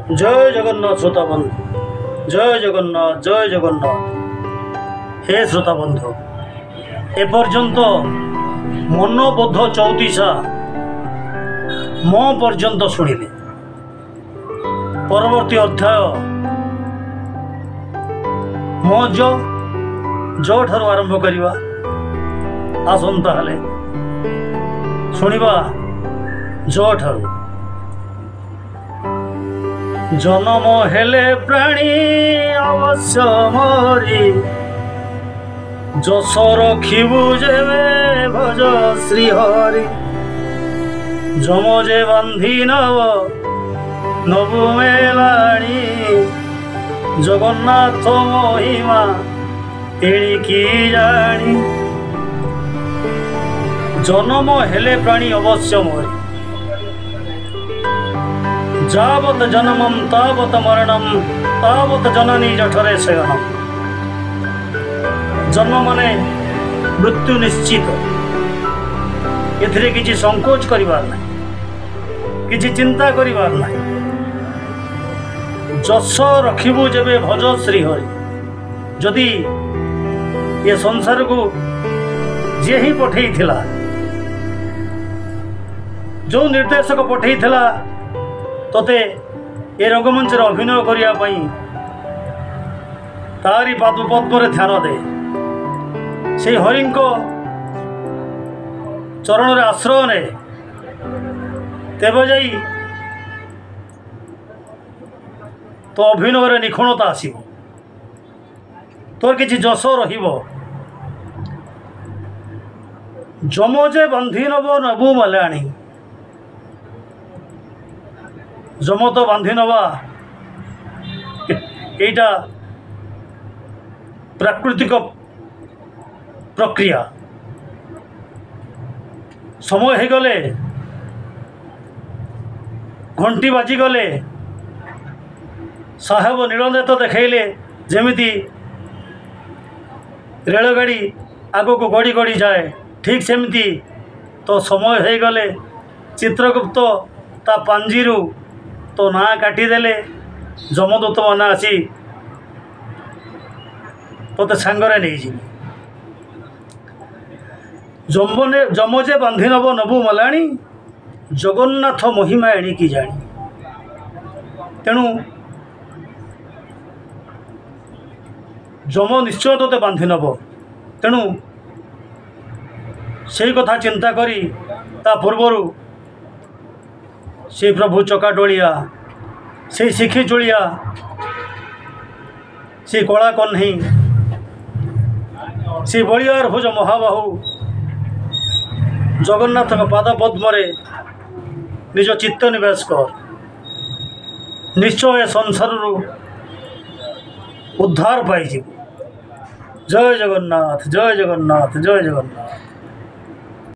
जय जगन्नाथ श्रोता बंधु, जय जगन्नाथ, जय जगन्नाथ। हे श्रोता बंधु, एपर्यंत मनोबोध 34 मो पर्यंत शुणिले। परवर्ती अध्याय मो जो ठारू आरंभ करवा आसंता हेले शुणिबा जो ठारू। जन्म हेले प्राणी अवश्य मरी, जस रखिबु जेबे भज श्रीहरि। जमजे बांधी नव नबु मेलाणी, जगन्नाथ महिमा एणिकी जानी। जन्म हेले प्राणी अवश्य मरी, जावत जन्मम तावत मरणम, तावत जननी जठरे शयनम। जन्म माने मृत्यु निश्चित, एथिरे किछि संकोच करिवार नाही, किछि चिंता करिवार नाही। जस रखिबु जेबे भज श्रीहरि। जदि ये संसार को जे ही पठेई थिला, जो निर्देशक पठेई थिला तोते ए रंगमंच अभिनय करने तारी पादपद्म ध्यान दे। से हरि चरण आश्रय ने तेज जा तो अभिनय निखुणता आसो, तोर किसी जस रहिबो। जमजे बांधी नब नबु मलाणी, जम तो बांधी नवा एटा प्राकृतिक प्रक्रिया। समय हो गले, घंटी बाजी गले, साहेब नीलनेत देखले जमीती रेलगाड़ी आग को गड़ी गड़ी जाए, ठीक सेमती तो समय हो गले चित्रगुप्त ता पांजीरू तो ना काटिदेले। जमदूत मैंने आसी तोते सांगरे नहीं जी। जमजे बांधी नब नबु मलाणी, जगन्नाथ महिमा एणिकी जानी। तेणु जम निश्चय तोते बांधी नब। तेणु से कथा चिंता करी ता पूर्वरु से प्रभु चकाटोलिया, से शिखी चुड़िया, से कला कन्ही, से बलियार भुज महाबाहु जगन्नाथ पाद पद्म निज चित्त निवेश कर। निश्चय संसार उद्धार पाई। जय जगन्नाथ, जय जगन्नाथ, जय जगन्नाथ।